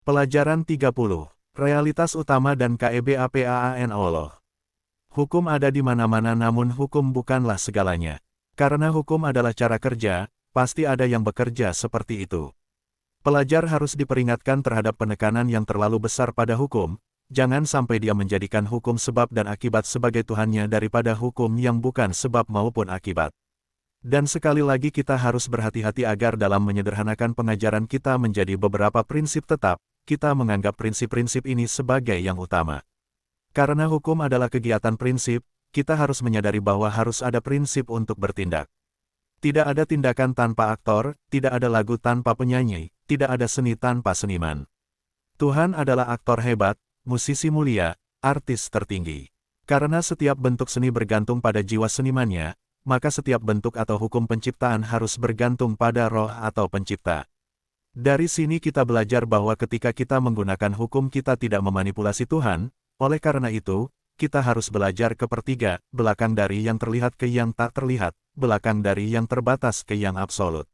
Pelajaran 30. Realitas utama dan KEBAPAAN Allah. Hukum ada di mana-mana namun hukum bukanlah segalanya. Karena hukum adalah cara kerja, pasti ada yang bekerja seperti itu. Pelajar harus diperingatkan terhadap penekanan yang terlalu besar pada hukum, jangan sampai dia menjadikan hukum sebab dan akibat sebagai Tuhannya daripada hukum yang bukan sebab maupun akibat. Dan sekali lagi kita harus berhati-hati agar dalam menyederhanakan pengajaran kita menjadi beberapa prinsip tetap, kita menganggap prinsip-prinsip ini sebagai yang utama. Karena hukum adalah kegiatan prinsip, kita harus menyadari bahwa harus ada prinsip untuk bertindak. Tidak ada tindakan tanpa aktor, tidak ada lagu tanpa penyanyi, tidak ada seni tanpa seniman. Tuhan adalah aktor hebat, musisi mulia, artis tertinggi. Karena setiap bentuk seni bergantung pada jiwa senimannya, maka setiap bentuk atau hukum penciptaan harus bergantung pada roh atau pencipta. Dari sini kita belajar bahwa ketika kita menggunakan hukum kita tidak memanipulasi Tuhan, oleh karena itu, kita harus belajar ke pertiga, belakang dari yang terlihat ke yang tak terlihat, belakang dari yang terbatas ke yang absolut.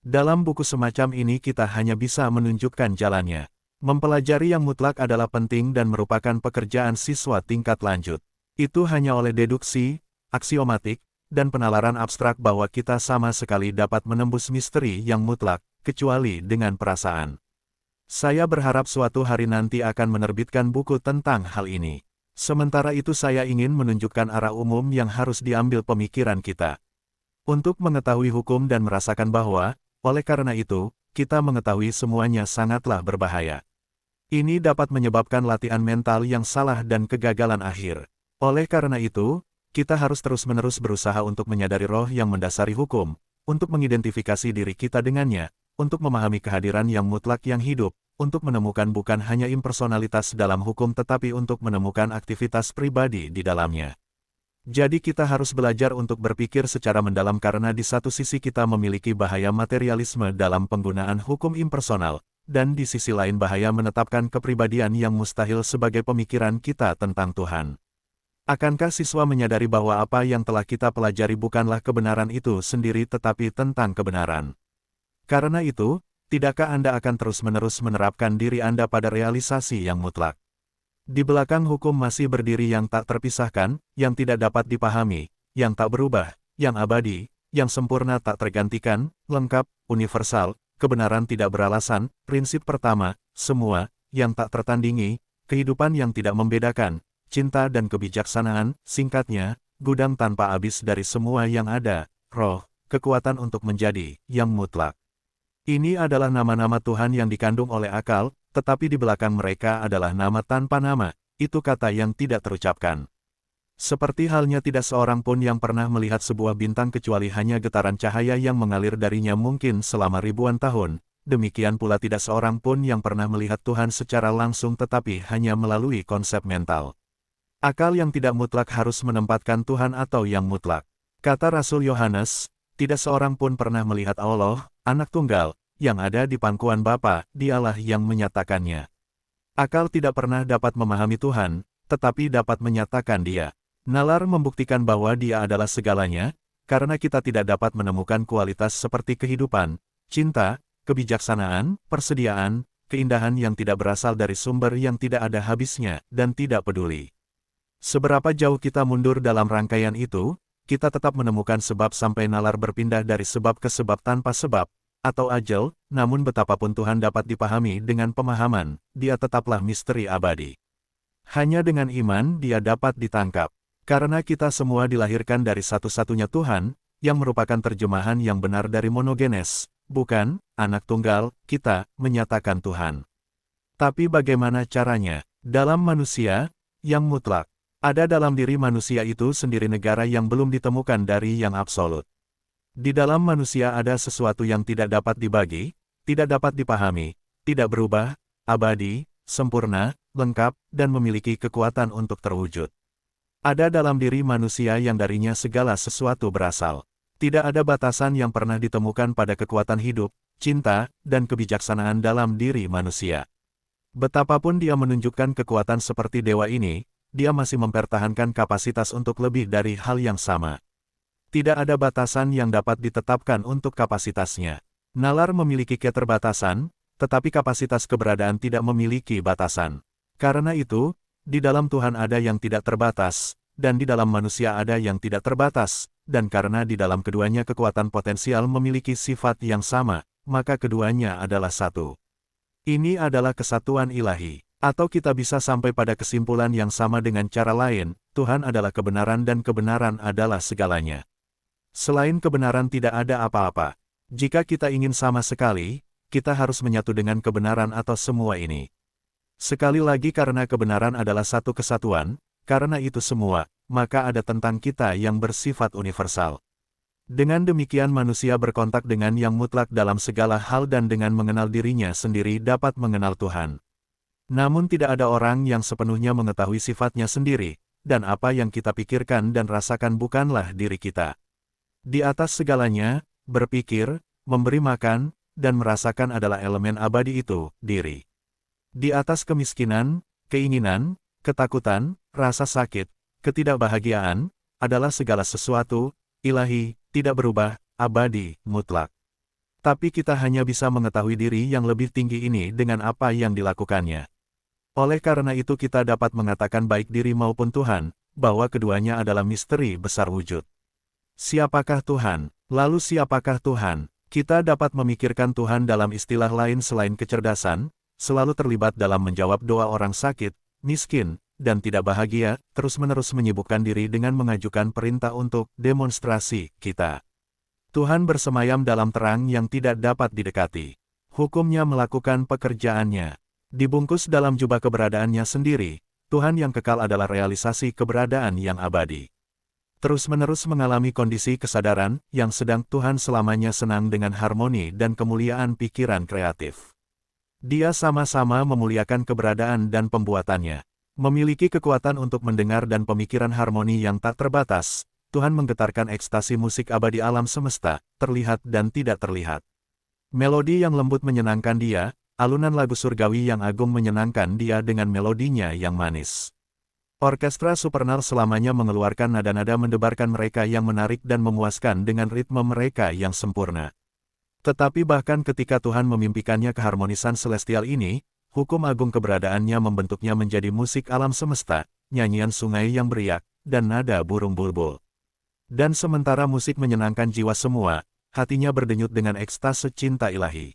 Dalam buku semacam ini kita hanya bisa menunjukkan jalannya. Mempelajari yang mutlak adalah penting dan merupakan pekerjaan siswa tingkat lanjut. Itu hanya oleh deduksi, aksiomatik, dan penalaran abstrak bahwa kita sama sekali dapat menembus misteri yang mutlak, kecuali dengan perasaan. Saya berharap suatu hari nanti akan menerbitkan buku tentang hal ini. Sementara itu saya ingin menunjukkan arah umum yang harus diambil pemikiran kita. Untuk mengetahui hukum dan merasakan bahwa, oleh karena itu, kita mengetahui semuanya sangatlah berbahaya. Ini dapat menyebabkan latihan mental yang salah dan kegagalan akhir. Oleh karena itu, kita harus terus-menerus berusaha untuk menyadari roh yang mendasari hukum, untuk mengidentifikasi diri kita dengannya, untuk memahami kehadiran yang mutlak yang hidup, untuk menemukan bukan hanya impersonalitas dalam hukum tetapi untuk menemukan aktivitas pribadi di dalamnya. Jadi kita harus belajar untuk berpikir secara mendalam karena di satu sisi kita memiliki bahaya materialisme dalam penggunaan hukum impersonal, dan di sisi lain bahaya menetapkan kepribadian yang mustahil sebagai pemikiran kita tentang Tuhan. Akankah siswa menyadari bahwa apa yang telah kita pelajari bukanlah kebenaran itu sendiri tetapi tentang kebenaran? Karena itu, tidakkah Anda akan terus-menerus menerapkan diri Anda pada realisasi yang mutlak? Di belakang hukum masih berdiri yang tak terpisahkan, yang tidak dapat dipahami, yang tak berubah, yang abadi, yang sempurna tak tergantikan, lengkap, universal, kebenaran tidak beralasan, prinsip pertama, semua, yang tak tertandingi, kehidupan yang tidak membedakan, cinta dan kebijaksanaan, singkatnya, gudang tanpa habis dari semua yang ada, roh, kekuatan untuk menjadi, yang mutlak. Ini adalah nama-nama Tuhan yang dikandung oleh akal, tetapi di belakang mereka adalah nama tanpa nama, itu kata yang tidak terucapkan. Seperti halnya tidak seorang pun yang pernah melihat sebuah bintang kecuali hanya getaran cahaya yang mengalir darinya mungkin selama ribuan tahun, demikian pula tidak seorang pun yang pernah melihat Tuhan secara langsung tetapi hanya melalui konsep mental. Akal yang tidak mutlak harus menempatkan Tuhan atau yang mutlak. Kata Rasul Yohanes, tidak seorang pun pernah melihat Allah, Anak Tunggal, yang ada di pangkuan Bapa, Dialah yang menyatakannya. Akal tidak pernah dapat memahami Tuhan, tetapi dapat menyatakan Dia. Nalar membuktikan bahwa Dia adalah segalanya, karena kita tidak dapat menemukan kualitas seperti kehidupan, cinta, kebijaksanaan, persediaan, keindahan yang tidak berasal dari sumber yang tidak ada habisnya, dan tidak peduli. Seberapa jauh kita mundur dalam rangkaian itu, kita tetap menemukan sebab sampai nalar berpindah dari sebab ke sebab tanpa sebab, atau ajal, namun betapapun Tuhan dapat dipahami dengan pemahaman, Dia tetaplah misteri abadi. Hanya dengan iman Dia dapat ditangkap. Karena kita semua dilahirkan dari satu-satunya Tuhan, yang merupakan terjemahan yang benar dari monogenes, bukan, anak tunggal, kita, menyatakan Tuhan. Tapi bagaimana caranya? Dalam manusia, yang mutlak. Ada dalam diri manusia itu sendiri negara yang belum ditemukan dari yang absolut. Di dalam manusia ada sesuatu yang tidak dapat dibagi, tidak dapat dipahami, tidak berubah, abadi, sempurna, lengkap, dan memiliki kekuatan untuk terwujud. Ada dalam diri manusia yang darinya segala sesuatu berasal. Tidak ada batasan yang pernah ditemukan pada kekuatan hidup, cinta, dan kebijaksanaan dalam diri manusia. Betapapun dia menunjukkan kekuatan seperti dewa ini, dia masih mempertahankan kapasitas untuk lebih dari hal yang sama. Tidak ada batasan yang dapat ditetapkan untuk kapasitasnya. Nalar memiliki keterbatasan, tetapi kapasitas keberadaan tidak memiliki batasan. Karena itu, di dalam Tuhan ada yang tidak terbatas, dan di dalam manusia ada yang tidak terbatas, dan karena di dalam keduanya kekuatan potensial memiliki sifat yang sama, maka keduanya adalah satu. Ini adalah kesatuan ilahi. Atau kita bisa sampai pada kesimpulan yang sama dengan cara lain, Tuhan adalah kebenaran dan kebenaran adalah segalanya. Selain kebenaran tidak ada apa-apa. Jika kita ingin sama sekali, kita harus menyatu dengan kebenaran atau semua ini. Sekali lagi karena kebenaran adalah satu kesatuan, karena itu semua, maka ada tentang kita yang bersifat universal. Dengan demikian manusia berkontak dengan yang mutlak dalam segala hal dan dengan mengenal dirinya sendiri dapat mengenal Tuhan. Namun tidak ada orang yang sepenuhnya mengetahui sifatnya sendiri, dan apa yang kita pikirkan dan rasakan bukanlah diri kita. Di atas segalanya, berpikir, memberi makan, dan merasakan adalah elemen abadi itu, diri. Di atas kemiskinan, keinginan, ketakutan, rasa sakit, ketidakbahagiaan, adalah segala sesuatu, ilahi, tidak berubah, abadi, mutlak. Tapi kita hanya bisa mengetahui diri yang lebih tinggi ini dengan apa yang dilakukannya. Oleh karena itu kita dapat mengatakan baik diri maupun Tuhan, bahwa keduanya adalah misteri besar wujud. Siapakah Tuhan? Lalu siapakah Tuhan? Kita dapat memikirkan Tuhan dalam istilah lain selain kecerdasan, selalu terlibat dalam menjawab doa orang sakit, miskin, dan tidak bahagia, terus-menerus menyibukkan diri dengan mengajukan perintah untuk demonstrasi kita. Tuhan bersemayam dalam terang yang tidak dapat didekati. Hukumnya melakukan pekerjaannya. Dibungkus dalam jubah keberadaannya sendiri, Tuhan yang kekal adalah realisasi keberadaan yang abadi. Terus-menerus mengalami kondisi kesadaran yang sedang Tuhan selamanya senang dengan harmoni dan kemuliaan pikiran kreatif. Dia sama-sama memuliakan keberadaan dan pembuatannya. Memiliki kekuatan untuk mendengar dan pemikiran harmoni yang tak terbatas, Tuhan menggetarkan ekstasi musik abadi alam semesta, terlihat dan tidak terlihat. Melodi yang lembut menyenangkan dia, alunan lagu surgawi yang agung menyenangkan dia dengan melodinya yang manis. Orkestra supernal selamanya mengeluarkan nada-nada mendebarkan mereka yang menarik dan memuaskan dengan ritme mereka yang sempurna. Tetapi bahkan ketika Tuhan memimpikannya keharmonisan celestial ini, hukum agung keberadaannya membentuknya menjadi musik alam semesta, nyanyian sungai yang beriak, dan nada burung bulbul. Dan sementara musik menyenangkan jiwa semua, hatinya berdenyut dengan ekstase cinta ilahi.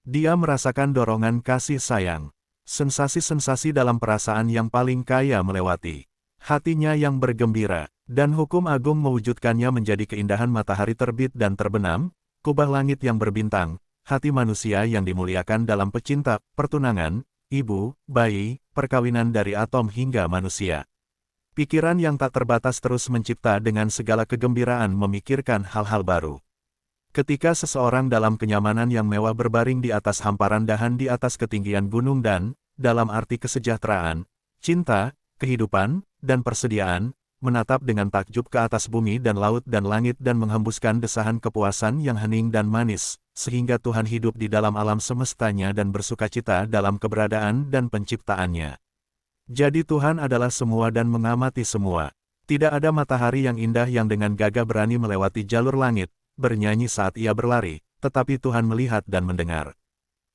Dia merasakan dorongan kasih sayang, sensasi-sensasi dalam perasaan yang paling kaya melewati hatinya yang bergembira, dan hukum agung mewujudkannya menjadi keindahan matahari terbit dan terbenam, kubah langit yang berbintang, hati manusia yang dimuliakan dalam pecinta, pertunangan, ibu, bayi, perkawinan dari atom hingga manusia. Pikiran yang tak terbatas terus mencipta dengan segala kegembiraan memikirkan hal-hal baru. Ketika seseorang dalam kenyamanan yang mewah berbaring di atas hamparan dahan di atas ketinggian gunung dan, dalam arti kesejahteraan, cinta, kehidupan, dan persediaan, menatap dengan takjub ke atas bumi dan laut dan langit dan menghembuskan desahan kepuasan yang hening dan manis, sehingga Tuhan hidup di dalam alam semestanya dan bersukacita dalam keberadaan dan penciptaannya. Jadi Tuhan adalah semua dan mengamati semua. Tidak ada matahari yang indah yang dengan gagah berani melewati jalur langit, bernyanyi saat ia berlari, tetapi Tuhan melihat dan mendengar.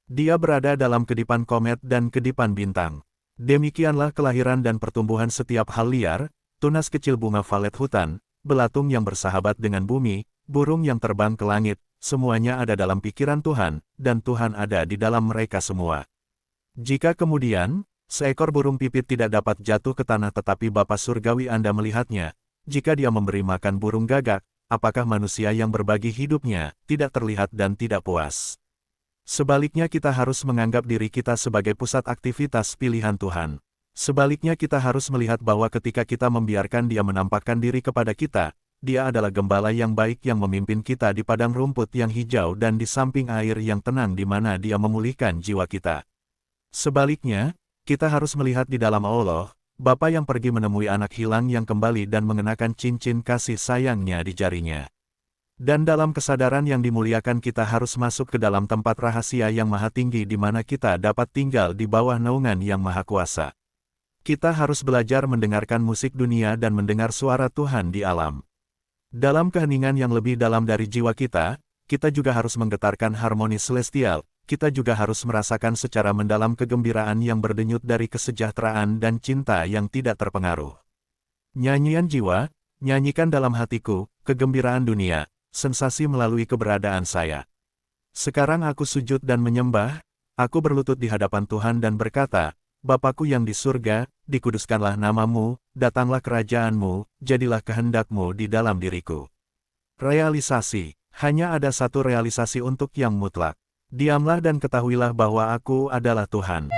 Dia berada dalam kedipan komet dan kedipan bintang. Demikianlah kelahiran dan pertumbuhan setiap hal liar, tunas kecil bunga valet hutan, belatung yang bersahabat dengan bumi, burung yang terbang ke langit, semuanya ada dalam pikiran Tuhan, dan Tuhan ada di dalam mereka semua. Jika kemudian, seekor burung pipit tidak dapat jatuh ke tanah tetapi Bapa Surgawi Anda melihatnya, jika dia memberi makan burung gagak, apakah manusia yang berbagi hidupnya tidak terlihat dan tidak puas? Sebaliknya kita harus menganggap diri kita sebagai pusat aktivitas pilihan Tuhan. Sebaliknya kita harus melihat bahwa ketika kita membiarkan Dia menampakkan diri kepada kita, Dia adalah gembala yang baik yang memimpin kita di padang rumput yang hijau dan di samping air yang tenang di mana Dia memulihkan jiwa kita. Sebaliknya, kita harus melihat di dalam Allah, Bapa yang pergi menemui anak hilang yang kembali dan mengenakan cincin kasih sayangnya di jarinya. Dan dalam kesadaran yang dimuliakan kita harus masuk ke dalam tempat rahasia yang maha tinggi di mana kita dapat tinggal di bawah naungan yang maha kuasa. Kita harus belajar mendengarkan musik dunia dan mendengar suara Tuhan di alam. Dalam keheningan yang lebih dalam dari jiwa kita, kita juga harus menggetarkan harmoni celestial, kita juga harus merasakan secara mendalam kegembiraan yang berdenyut dari kesejahteraan dan cinta yang tidak terpengaruh. Nyanyian jiwa, nyanyikan dalam hatiku, kegembiraan dunia, sensasi melalui keberadaan saya. Sekarang aku sujud dan menyembah, aku berlutut di hadapan Tuhan dan berkata, Bapakku yang di surga, dikuduskanlah namamu, datanglah kerajaanmu, jadilah kehendakmu di dalam diriku. Realisasi, hanya ada satu realisasi untuk yang mutlak. Diamlah dan ketahuilah bahwa aku adalah Tuhan.